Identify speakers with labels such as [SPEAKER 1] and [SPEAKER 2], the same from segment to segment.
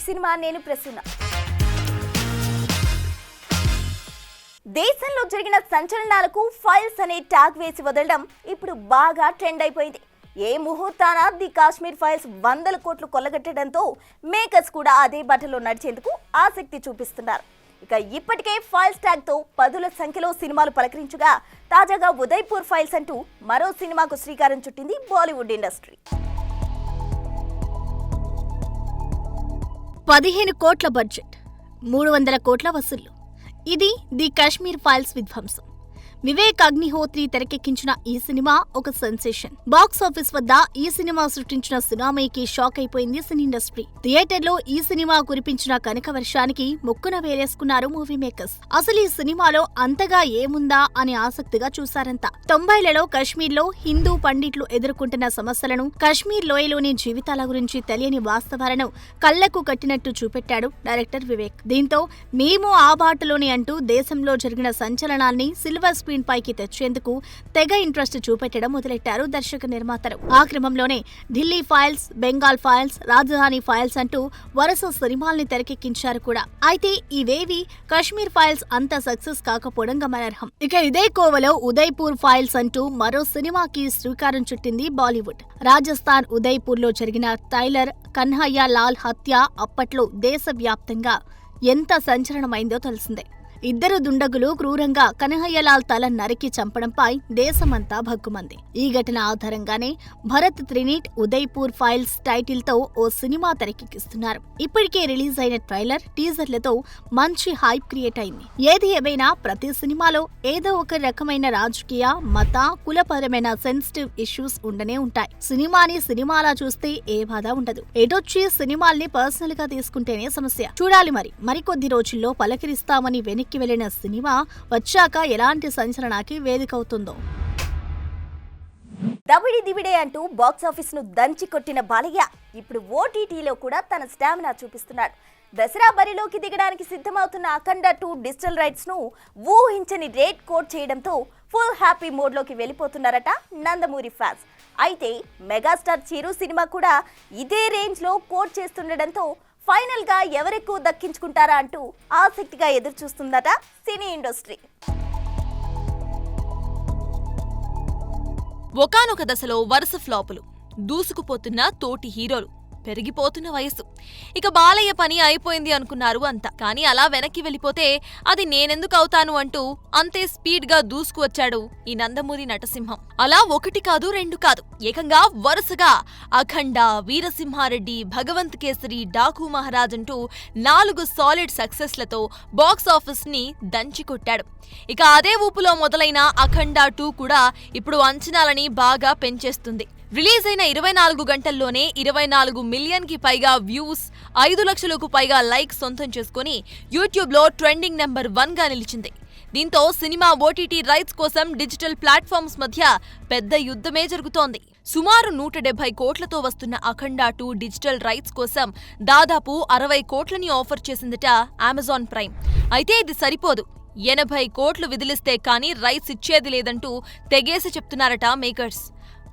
[SPEAKER 1] Cinema నేను ప్రసన్న. దేశంలో జరిగిన సంచలనాలకు ఫైల్స్ అనే ట్యాగ్ వేసి వదలడం ఇప్పుడు బాగా ట్రెండ్ అయిపోయింది. ఏ ముహూర్తాన ది కాశ్మీర్ ఫైల్స్ 100 కోట్లు కొల్లగొట్టడంతో మేకర్స్ కూడా అదే బాటలో నడిచేందుకు ఆసక్తి చూపిస్తున్నారు. ఇక ఇప్పటికే ఫైల్స్ ట్యాగ్ తో పదుల సంఖ్యలో సినిమాలు పలకరించగా తాజాగా ఉదయ్పూర్ ఫైల్స్ అంటూ మరో సినిమాకు శ్రీకారం చుట్టింది బాలీవుడ్ ఇండస్ట్రీ.
[SPEAKER 2] 15 కోట్ల బడ్జెట్, 300 కోట్ల వసూళ్లు. ఇది ది కాశ్మీర్ ఫైల్స్ విధ్వంసం. వివేక్ అగ్నిహోత్రి తెరకెక్కించిన ఈ సినిమా ఒక సెన్సేషన్. బాక్స్ ఆఫీస్ వద్ద ఈ సినిమా సృష్టించిన సునామీకి షాక్ అయిపోయింది సినీ ఇండస్ట్రీ. థియేటర్లో ఈ సినిమా కురిపించిన కనక వర్షానికి ముక్కున వేలేసుకున్నారు మూవీ మేకర్స్. అసలు ఈ సినిమాలో అంతగా ఏముందా అని ఆసక్తిగా చూశారంతా. 90లలో కశ్మీర్లో హిందూ పండిట్లు ఎదుర్కొంటున్న సమస్యలను, కశ్మీర్ లోయలోని జీవితాల గురించి తెలియని వాస్తవాలను కళ్లకు కట్టినట్టు చూపెట్టాడు డైరెక్టర్ వివేక్. దీంతో మేము ఆ బాటలోని అంటూ దేశంలో జరిగిన సంచలనాల్ని సిల్వర్ స్క్రీన్ పైకి తెచ్చేందుకు తెగ ఇంట్రెస్ట్ చూపెట్టడం మొదలెట్టారు దర్శక నిర్మాతలు. ఆ క్రమంలోనే ఢిల్లీ ఫైల్స్, బెంగాల్ ఫైల్స్, రాజధాని ఫైల్స్ అంటూ వరుస సినిమాల్ని తెరకెక్కించారు కూడా. అయితే ఇవేవి కశ్మీర్ ఫైల్స్ అంత సక్సెస్ కాకపోవడం గమనార్హం. ఇక ఇదే కోవలో ఉదయ్పూర్ ఫైల్స్ అంటూ మరో సినిమాకి శ్రీకారం చుట్టింది బాలీవుడ్. రాజస్థాన్ ఉదయ్పూర్ లో జరిగిన టైలర్ కన్హయ్య లాల్ హత్య అప్పట్లో దేశవ్యాప్తంగా ఎంత సంచలనమైందో తెలిసిందే. ఇద్దరు దుండగులు క్రూరంగా కన్హయ్యలాల్ తల నరికి చంపడంపై దేశమంతా భగ్గుమంది. ఈ ఘటన ఆధారంగానే భరత్ త్రినీట్ ఉదయ్పూర్ ఫైల్స్ టైటిల్ తో ఓ సినిమా తెరకెక్కిస్తున్నారు. ఇప్పటికే రిలీజ్ అయిన ట్రైలర్, టీజర్లతో మంచి హైప్ క్రియేట్ అయింది. ఏది ఏమైనా ప్రతి సినిమాలో ఏదో ఒక రకమైన రాజకీయ, మత, కులపరమైన సెన్సిటివ్ ఇష్యూస్ ఉండనే ఉంటాయి. సినిమాని సినిమాలా చూస్తే ఏ బాధ ఉండదు. ఎటొచ్చి సినిమాల్ని పర్సనల్ గా తీసుకుంటేనే సమస్య. చూడాలి మరికొద్ది రోజుల్లో పలకరిస్తామని వెనక్కి వెళ్లిన సినిమా వచ్చాక ఎలాంటి సంచలనానికి వేదికవుతుందో.
[SPEAKER 1] దబిడి దిబిడే అంటూ బాక్సాఫీస్ ను దంచి కొట్టిన బాలయ్య ఇప్పుడు ఓటీటీలో కూడా తన స్టామినా చూపిస్తున్నాడు. దసరా బరిలోకి దిగడానికి సిద్ధమవుతున్న అఖండ 2 డిజిటల్ రైట్స్ ను ఊహించని రేట్ కోట్ చేయడంతో ఫుల్ హ్యాపీ మోడ్ లోకి వెళ్ళిపోతున్నారట నందమూరి ఫ్యాన్స్. అయితే మెగాస్టార్ చిరు సినిమా కూడా ఇదే రేంజ్ లో కోట్ చేస్తుండడంతో ఫైనల్ గా ఎవరెక్కువ దక్కించుకుంటారా అంటూ ఆసక్తిగా ఎదురు చూస్తుందట సినీ ఇండస్ట్రీ.
[SPEAKER 3] ఒకానొక దశలో వరుస ఫ్లాపులు, దూసుకుపోతున్న తోటి హీరోలు, పెరిగిపోతున్న వయసు. ఇక బాలయ్య పని అయిపోయింది అనుకున్నారు అంతా. కానీ అలా వెనక్కి వెళ్ళిపోతే అది నేనెందుకు అవుతాను అంటూ అంతే స్పీడ్ గా దూసుకువచ్చాడు ఈ నందమూరి నటసింహం. అలా 1 కాదు 2 కాదు, ఏకంగా వరుసగా అఖండ, వీరసింహారెడ్డి, భగవంత్ కేసరి, డాకు మహారాజ్ అంటూ 4 సాలిడ్ సక్సెస్లతో బాక్స్ ఆఫీస్ ని దంచికొట్టాడు. ఇక అదే ఊపులో మొదలైన అఖండ 2 కూడా ఇప్పుడు అంచనాలని బాగా పెంచేస్తుంది. రిలీజ్ అయిన 24 గంటల్లోనే 24 మిలియన్ కి పైగా వ్యూస్, 5 లక్షలకు పైగా లైక్స్ సొంతం చేసుకుని యూట్యూబ్ లో ట్రెండింగ్ నెంబర్ 1 గా నిలిచింది. దీంతో సినిమా ఓటీటీ రైట్స్ కోసం డిజిటల్ ప్లాట్ఫామ్స్ మధ్య పెద్ద యుద్ధమే జరుగుతోంది. సుమారు 170 కోట్లతో వస్తున్న అఖండ 2 డిజిటల్ రైట్స్ కోసం దాదాపు 60 కోట్లని ఆఫర్ చేసిందట అమెజాన్ ప్రైమ్. అయితే ఇది సరిపోదు, 80 కోట్లు విదిలిస్తే కానీ రైట్స్ ఇచ్చేది లేదంటూ తెగేసి చెప్తున్నారట మేకర్స్.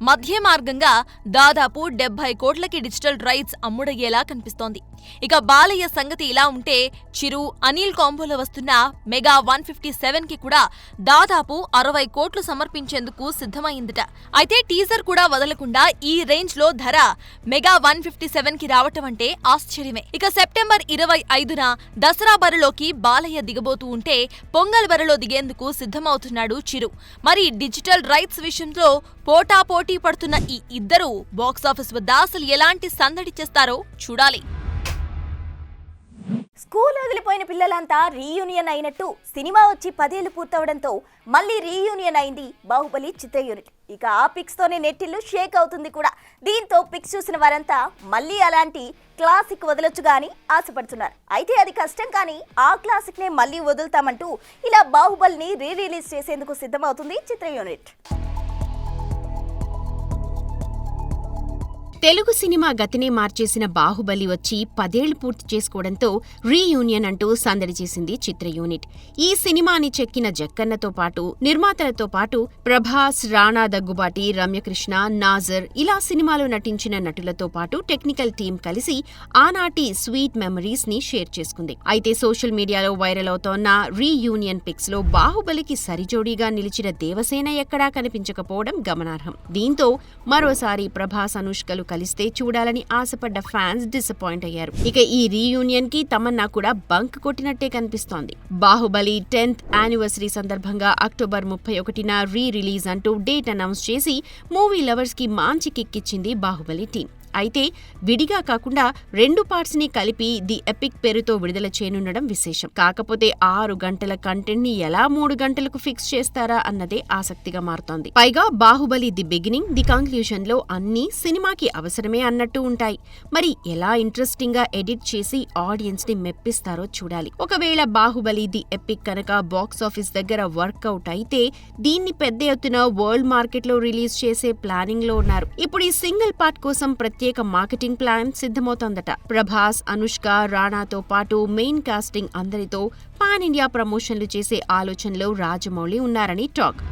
[SPEAKER 3] మధ్య మార్గంగా దాదాపు 70 కోట్లకి డిజిటల్ రైట్స్ అమ్ముడయ్యేలా కనిపిస్తోంది. ఇక బాలయ్య సంగతి ఇలా ఉంటే చిరు, అనిల్ కాంబోలో వస్తున్న మెగా 157 కి కూడా దాదాపు 60 కోట్లు సమర్పించేందుకు సిద్ధమైందట. అయితే టీజర్ కూడా వదలకుండా ఈ రేంజ్ లో ధర మెగా 157 కి రావటం అంటే ఆశ్చర్యమే. ఇక సెప్టెంబర్ 25న దసరా బరిలోకి బాలయ్య దిగబోతూ ఉంటే పొంగల్ బరిలో దిగేందుకు సిద్ధమవుతున్నాడు చిరు. మరి డిజిటల్ రైట్స్ విషయంలో పోటాపోటీ పడుతున్న ఈ ఇద్దరు బాక్సాఫీస్ వద్ద అసలు ఎలాంటి సందడి చేస్తారో చూడాలి.
[SPEAKER 1] స్కూల్ వదిలిపోయిన పిల్లలంతా రీయూనియన్ అయినట్టు సినిమా వచ్చి 10 ఏళ్లు పూర్తవడంతో మళ్ళీ రీయూనియన్ అయింది బాహుబలి చిత్ర యూనిట్. ఇక ఆ పిక్స్ తోనే నెట్టిల్లు షేక్ అవుతుంది కూడా. దీంతో పిక్స్ చూసిన వారంతా మళ్ళీ అలాంటి క్లాసిక్ వదలొచ్చుగా అని ఆశపడుతున్నారు. అయితే అది కష్టం, కానీ ఆ క్లాసిక్ నే మళ్ళీ వదులుతామంటూ ఇలా బాహుబలిని రిలీజ్ చేసేందుకు సిద్ధమవుతుంది చిత్ర యూనిట్.
[SPEAKER 4] తెలుగు సినిమా గతినే మార్చేసిన బాహుబలి వచ్చి 10 ఏళ్లు పూర్తి చేసుకోవడంతో రీయూనియన్ అంటూ సందడి చేసింది చిత్ర యూనిట్. ఈ సినిమాని చెక్కిన జక్కన్నతో పాటు నిర్మాతలతో పాటు ప్రభాస్, రాణా దగ్గుబాటి, రమ్యకృష్ణ, నాజర్ ఇలా సినిమాలో నటించిన నటులతో పాటు టెక్నికల్ టీం కలిసి ఆనాటి స్వీట్ మెమరీస్ ని షేర్ చేసుకుంది. అయితే సోషల్ మీడియాలో వైరల్ అవుతోన్న రీయూనియన్ పిక్స్ లో బాహుబలికి సరిజోడీగా నిలిచిన దేవసేన ఎక్కడా కనిపించకపోవడం గమనార్హం. దీంతో మరోసారి ప్రభాస్, అనుష్కలు కలిస్తే చూడాలని ఆశపడ్డ ఫ్యాన్స్ డిసప్పాయింట్ అయ్యారు. ఇక ఈ రీయూనియన్ కి తమన్నా కూడా బంక్ కొట్టినట్టే కనిపిస్తోంది. బాహుబలి 10th యానివర్సరీ సందర్భంగా అక్టోబర్ 31న రిలీజ్ అంటూ డేట్ అనౌన్స్ చేసి మూవీ లవర్స్ కి మంచి కిక్కిచ్చింది బాహుబలి టీం. అయితే విడిగా కాకుండా 2 పార్ట్స్ ని కలిపి ది ఎపిక్ పేరుతో విడుదల చేయనుండడం విశేషం. కాకపోతే 6 గంటల కంటెంట్ ని ఎలా 3 గంటలకు ఫిక్స్ చేస్తారా అన్నదే ఆసక్తిగా మారుతోంది. పైగా Baahubali the beginning, the conclusion లో అన్నీ సినిమాకి అవసరమే అన్నట్టు ఉంటాయి. మరి ఎలా ఇంట్రెస్టింగ్ గా ఎడిట్ చేసి ఆడియన్స్ ని మెప్పిస్తారో చూడాలి. ఒకవేళ బాహుబలి ది ఎపిక్ కనుక బాక్స్ ఆఫీస్ దగ్గర వర్కౌట్ అయితే దీన్ని పెద్ద ఎత్తున వరల్డ్ మార్కెట్ లో రిలీజ్ చేసే ప్లానింగ్ లో ఉన్నారు. ఇప్పుడు ఈ సింగిల్ పార్ట్ కోసం ప్రత్యేక మార్కెటింగ్ ప్లాన్ సిద్ధమవుతోందట. ప్రభాస్, అనుష్క, రాణాతో పాటు మెయిన్ కాస్టింగ్ అందరితో పాన్ ఇండియా ప్రమోషన్లు చేసే ఆలోచనలో రాజమౌళి ఉన్నారని టాక్.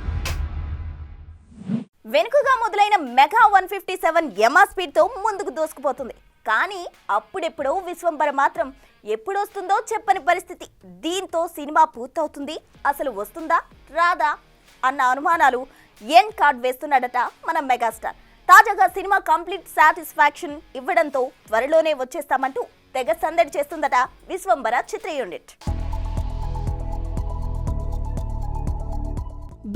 [SPEAKER 1] వెనుకగా మొదలైన మెగా 157 యమా స్పీడ్ తో ముందుకు దూసుకుపోతుంది. కానీ అప్పుడెప్పుడో విశ్వంబర మాత్రం ఎప్పుడొస్తుందో చెప్పని పరిస్థితి. దీంతో సినిమా పూర్తవుతుంది, అసలు వస్తుందా రాదా అన్న అనుమానాలు ఎండ్ కార్డ్ వేస్తున్నాడట మన మెగాస్టార్. తాజాగా సినిమా కంప్లీట్ సాటిస్ఫాక్షన్ ఇవ్వడంతో త్వరలోనే వచ్చేస్తామంటూ తెగ సందడి చేస్తుందట విశ్వంబర చిత్ర యూనిట్.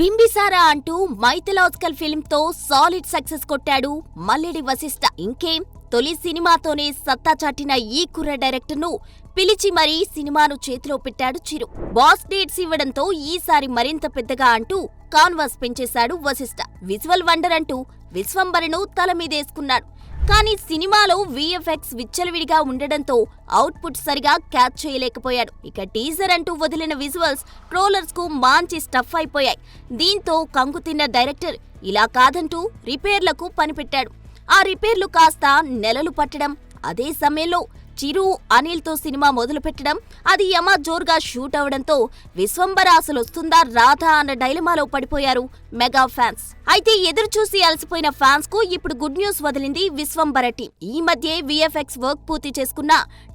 [SPEAKER 2] బింబిసారా అంటూ మైథలాజికల్ ఫిల్మ్ తో సాలిడ్ సక్సెస్ కొట్టాడు మల్లెడి వశిష్ఠ. ఇంకేం, తొలి సినిమాతోనే సత్తా చాటిన ఈ కుర్ర డైరెక్టర్ ను పిలిచి మరీ సినిమాను చేతిలో పెట్టాడు చిరు. బాస్ డేట్స్ ఇవ్వడంతో ఈసారి మరింత పెద్దగా అంటూ కాన్వాస్ పెంచేశాడు వశిష్ఠ. విజువల్ వండర్ అంటూ విశ్వంబరను తల మీదేసుకున్నాడు. కానీ సినిమాలో విఎఫ్ఎక్స్ విచ్చలవిడిగా ఉండడంతో అవుట్పుట్ సరిగా క్యాచ్ చేయలేకపోయాడు. ఇక టీజర్ అంటూ వదిలిన విజువల్స్ ట్రోలర్స్ కు మంచి స్టఫ్ అయిపోయాయి. దీంతో కంగుతిన్న డైరెక్టర్ ఇలా కాదంటూ రిపేర్లకు పనిపెట్టాడు. ఆ రిపేర్లు కాస్త నెలలు పట్టడం, అదే సమయంలో చిరు, అనిల్తో సినిమా మొదలు పెట్టడం, అది యమా జోర్గా షూట్ అవడంతో విశ్వంబర అసలొస్తుందా రాధా అన్న డైలమాలో పడిపోయారు మెగా ఫ్యాన్స్. అయితే ఎదురు చూసి అలసిపోయిన ఫ్యాన్స్ కు ఇప్పుడు గుడ్ న్యూస్ వదిలింది విశ్వంబర టీం. ఈ మధ్యే విఎఫ్ఎక్స్ వర్క్ పూర్తి చేసుకున్న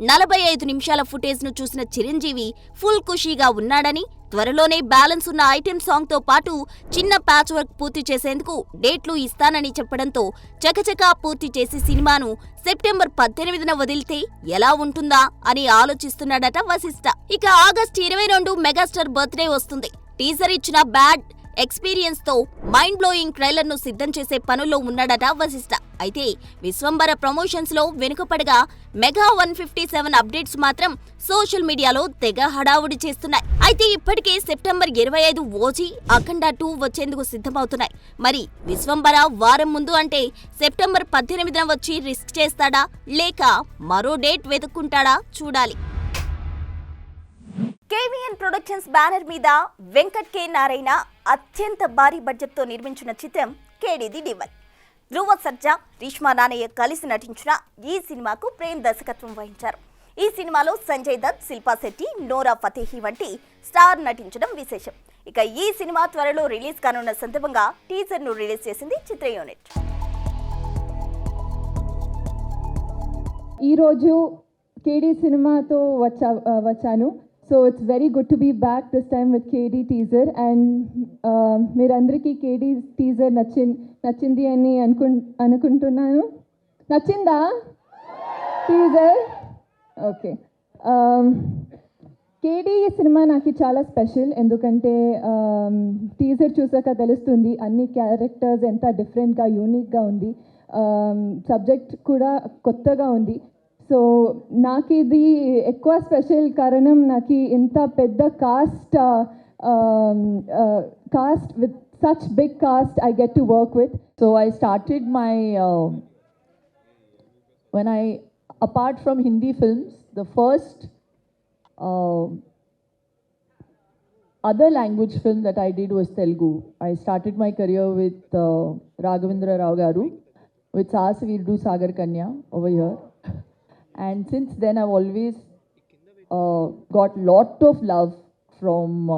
[SPEAKER 2] 45 నిమిషాల ఫుటేజ్ ను చూసిన చిరంజీవి ఫుల్ ఖుషీగా ఉన్నాడని, త్వరలోనే బ్యాలెన్స్ ఉన్న ఐటెం సాంగ్ తో పాటు చిన్న ప్యాచ్ వర్క్ పూర్తి చేసేందుకు డేట్లు ఇస్తానని చెప్పడంతో చకచకా పూర్తి చేసి సినిమాను సెప్టెంబర్ 18న వదిలితే ఎలా ఉంటుందా అని ఆలోచిస్తున్నాడట వశిష్ఠ. ఇక ఆగస్టు 22 మెగాస్టార్ బర్త్డే వస్తుంది. టీజర్ ఇచ్చిన బ్యాడ్ ఎక్స్పీరియన్స్ తో మైండ్ బ్లోయింగ్ ట్రైలర్ ను సిద్ధం చేసే పనుల్లో ఉన్నాడట వశిష్ఠ. అయితే విశ్వంబర ప్రమోషన్స్ లో వెనుకపడగా మెగా 157 అప్డేట్స్ మాత్రం సోషల్ మీడియాలో తెగ హడావుడి చేస్తున్నాయి. అయితే ఇప్పటికే సెప్టెంబర్ 25 ఓజీ, అఖండ 2 వచ్చేందుకు సిద్ధమవుతున్నాయి. మరి విశ్వంబర వారం ముందు అంటే సెప్టెంబర్ 18న వచ్చి రిస్క్ చేస్తాడా లేక మరో డేట్ వెతుక్కుంటాడా చూడాలి.
[SPEAKER 1] కేవీఎన్ ప్రొడక్షన్స్ బ్యానర్ మీద వెంకట్ కె నారాయణ అత్యంత భారీ బడ్జెట్ తో నిర్మించిన చిత్రం కేడీది డివల్. ధ్రువ సర్జా, రీష్మా నానయ్య కలిసి నటించిన ఈ సినిమాకు ప్రేమ్ దర్శకత్వం వహించారు. ఈ సినిమాలో సంజయ్ దత్, శిల్పా శెట్టి, నోరా ఫతేహి వంటి స్టార్ నటించడం విశేషం. ఇక ఈ సినిమా త్వరలో రిలీజ్ కానున్న సందర్భంగా టీజర్ ను రిలీజ్ చేసింది చిత్ర యూనిట్.
[SPEAKER 5] ఈరోజు కేడీ సినిమాతో వచ్చాను. So it's very good to be back this time with KD teaser and మీరందరికీ KD teaser నచ్చింది అని అనుకుంటున్నాను. నచ్చిందా టీజర్? ఓకే. KD సినిమా నాకు చాలా స్పెషల్, ఎందుకంటే టీజర్ చూసాక తెలుస్తుంది అన్ని క్యారెక్టర్స్ ఎంత డిఫరెంట్గా, యూనిక్గా ఉంది. సబ్జెక్ట్ కూడా కొత్తగా ఉంది. సో నాకు ఇది ఎక్కువ స్పెషల్ కారణం నాకు ఇంత పెద్ద cost with such big cast I get to work with.
[SPEAKER 6] So I started my when I, apart from Hindi films, the first other language film that I did was Telugu. I started my career with Raghavendra Rao garu, with Saas we'll do Sagar Kanya over here. And since then I've always got lot of love from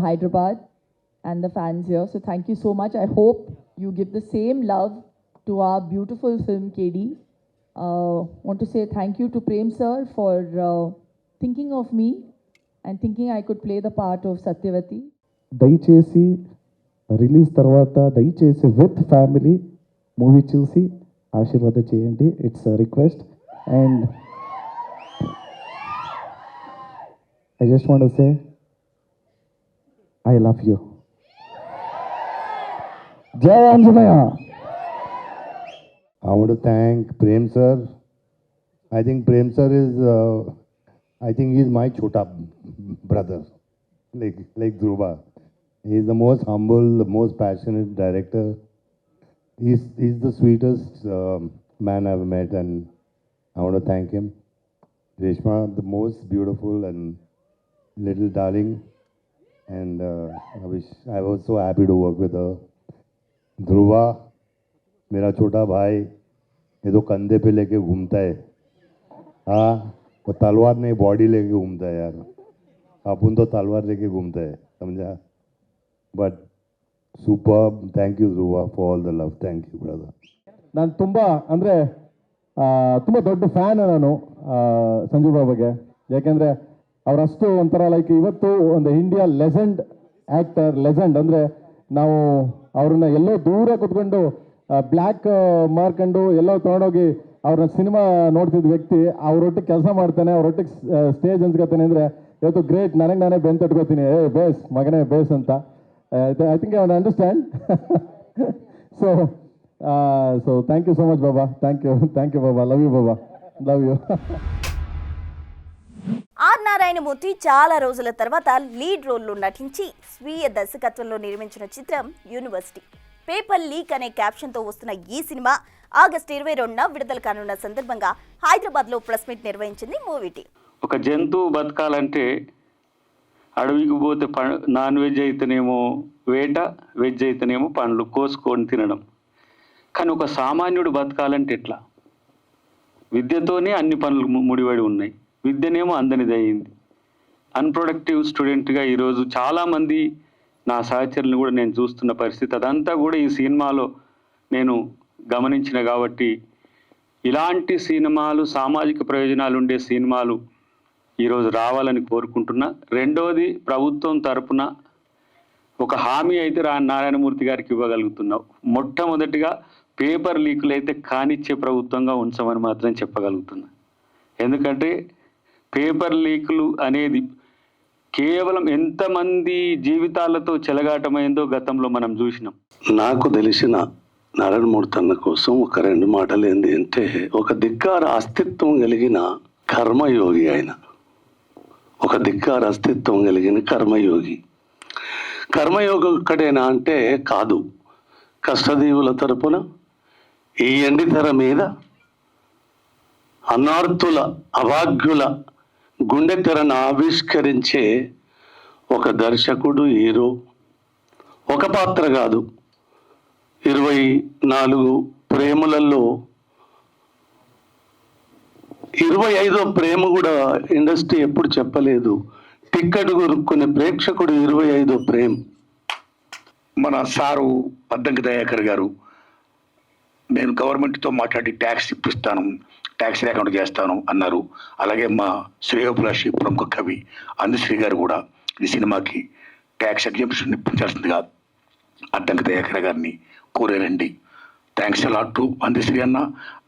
[SPEAKER 6] Hyderabad and the fans here. So thank you so much. I hope you give the same love to our beautiful film KD. Want to say thank you to Prem sir for thinking of me and thinking I could play the part of Satyavati.
[SPEAKER 7] దయచేసి release తర్వాత దయచేసి with family movie చూసి ఆశీర్వాదం చేయండి. It's request. And I just want to say I love you. జై Anjaneya.
[SPEAKER 8] I want to thank Prem sir. I think Prem sir is, he's my chota brother, like Dhruva. He's the most humble, the most passionate director. He's the sweetest man I've met, and I want to thank him. Reshma, the most beautiful and little darling, and I was so happy to work with her. Dhruva, मेरा छोटा भाई, ये तो कंधे पे लेके घूमता है. हाँ, वो तलवार नहीं बॉडी लेके घूमता है यार. अपन तो तलवार लेके घूमता है, समझा. But super. Thank you Dhruva for all the love. Thank you brother.
[SPEAKER 7] ನಾನು ತುಂಬ ಅಂದರೆ ತುಂಬ ದೊಡ್ಡ ಫ್ಯಾನ್ ನಾನು ಸಂಜು ಬಾಬುಗೆ. ಯಾಕೆಂದರೆ ಅವರಷ್ಟು ಒಂಥರ ಲೈಕ್ ಇವತ್ತು ಒಂದು ಇಂಡಿಯಾ ಲೆಜೆಂಡ್ ಆ್ಯಕ್ಟರ್, ಲೆಜೆಂಡ್ ಅಂದರೆ ನಾವು ಅವ್ರನ್ನ ಎಲ್ಲೋ ದೂರ ಕೂತ್ಕೊಂಡು ಬ್ಲ್ಯಾಕ್ ಮಾರ್ಕೊಂಡು ಎಲ್ಲೋ ತೊಗೊಂಡೋಗಿ ಅವ್ರನ್ನ ಸಿನಿಮಾ ನೋಡ್ತಿದ್ದ ವ್ಯಕ್ತಿ ಅವರೊಟ್ಟಿಗೆ ಕೆಲಸ ಮಾಡ್ತಾನೆ, ಅವರೊಟ್ಟಿಗೆ ಸ್ಟೇಜ್ ಹಂಚ್ಕೊತಾನೆ ಅಂದರೆ ಇವತ್ತು ಗ್ರೇಟ್. ನನಗೆ ನಾನೇ ಬೆನ್ ತಟ್ಕೋತೀನಿ, ಬೇಸ್ ಮಗನೇ ಬೇಸ್ ಅಂತ. I think I understand. So thank you so much ಬಾಬಾ. ಥ್ಯಾಂಕ್ ಯು ಬಾಬಾ. లవ్ యూ బాబా. Love you.
[SPEAKER 1] ఆర్ నారాయణమూర్తి చాలా రోజుల తర్వాత లీడ్ రోల్లో నటించి స్వీయ దర్శకత్వంలో నిర్మించిన చిత్రం యూనివర్సిటీ. పేపర్ లీక్ అనే క్యాప్షన్తో వస్తున్న ఈ సినిమా ఆగస్టు 22న విడుదల కానున్న సందర్భంగా హైదరాబాద్లో ప్రెస్ మీట్ నిర్వహించింది మూవీ టీం.
[SPEAKER 9] ఒక జంతువు బతకాలంటే అడవికి పోతే నాన్ వెజ్ అయితేనేమో వేట, వెజ్ అయితేనేమో పండ్లు కోసుకొని తినడం. కానీ ఒక సామాన్యుడు బతకాలంటే ఎట్లా? విద్యతోనే అన్ని పనులు ముడిపడి ఉన్నాయి. విద్యనేమో అందనిది అయింది. అన్ప్రొడక్టివ్ స్టూడెంట్గా ఈరోజు చాలామంది నా సహచరులను కూడా నేను చూస్తున్న పరిస్థితి. అదంతా కూడా ఈ సినిమాలో నేను గమనించిన కాబట్టి ఇలాంటి సినిమాలు, సామాజిక ప్రయోజనాలు ఉండే సినిమాలు ఈరోజు రావాలని కోరుకుంటున్నా. రెండోది, ప్రభుత్వం తరపున ఒక హామీ అయితే నారాయణమూర్తి గారికి ఇవ్వగలుగుతున్నావు. మొట్టమొదటిగా పేపర్ లీకులు అయితే కానిచ్చే ప్రభుత్వంగా ఉంచమని మాత్రం చెప్పగలుగుతున్నా. ఎందుకంటే పేపర్ లీకులు అనేది కేవలం ఎంతమంది జీవితాలతో చెలగాటమైందో గతంలో మనం చూసినాం.
[SPEAKER 10] నాకు తెలిసిన నారాయణమూర్తి అన్న కోసం ఒక 2 మాటలు ఏంటి అంటే, ఒక ధిక్కార అస్తిత్వం కలిగిన కర్మయోగి. ఆయన ఒక ధిక్కార అస్తిత్వం కలిగిన కర్మయోగి. కర్మయోగి ఒక్కడేనా అంటే కాదు. కష్టదీవుల తరపున ఈ ఎండితెర మీద అనార్తుల, అభాగ్యుల గుండె తెరను ఆవిష్కరించే ఒక దర్శకుడు, హీరో. ఒక పాత్ర కాదు, 24 ప్రేమలలో 25వ ప్రేమ కూడా ఇండస్ట్రీ ఎప్పుడు చెప్పలేదు. టిక్కెట్ కొనుక్కునే ప్రేక్షకుడు 25వ ప్రేమ.
[SPEAKER 11] మన సారు అద్దంకి దయాకర్ గారు, నేను గవర్నమెంట్తో మాట్లాడి ట్యాక్స్ ఇప్పిస్తాను, ట్యాక్స్ లేకుండా చేస్తాను అన్నారు. అలాగే మా శ్రేయోభిలాషి ప్రముఖ కవి అందశ్రీ గారు కూడా ఈ సినిమాకి ట్యాక్స్ ఎగ్జంప్షన్ ఇప్పించాల్సిందిగా అద్దంకి దయాకర్ గారిని కోరారండి. థ్యాంక్స్ అలాట్ టు అందశ్రీ అన్న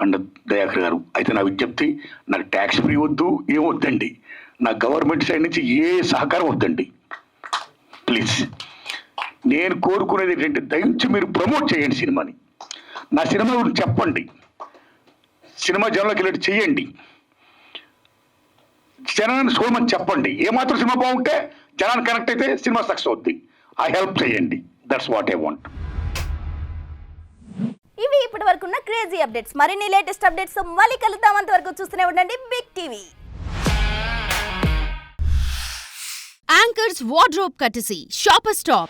[SPEAKER 11] అండ్ దయాకర్ గారు. అయితే నా విజ్ఞప్తి, నాకు ట్యాక్స్ ఫ్రీ వద్దు, ఏమొద్దండి. నా గవర్నమెంట్ సైడ్ నుంచి ఏ సహకారం వద్దండి ప్లీజ్. నేను కోరుకునేది ఏంటంటే, దయచేసి మీరు ప్రమోట్ చేయండి సినిమాని. నా సినిమా గురించి చెప్పండి, సినిమా జనంలోకి వెళ్ళి చేయండి, జనాన్ని చూడమని చెప్పండి. ఏమాత్రం సినిమా బాగుంటే జనాన్ని కనెక్ట్ అయితే సినిమా సక్సెస్ అవుద్ది. ఆ హెల్ప్ చేయండి. That's what I want.
[SPEAKER 1] ఇవి ఇప్పటి వరకున్న క్రేజీ అప్డేట్స్. మరిన్ని లేటెస్ట్ అప్డేట్స్ మళ్ళీ కలుద్దాం. అంతవరకు చూస్తూనే ఉండండి big TV.
[SPEAKER 4] Anchor's wardrobe courtesy, Shopper Stop.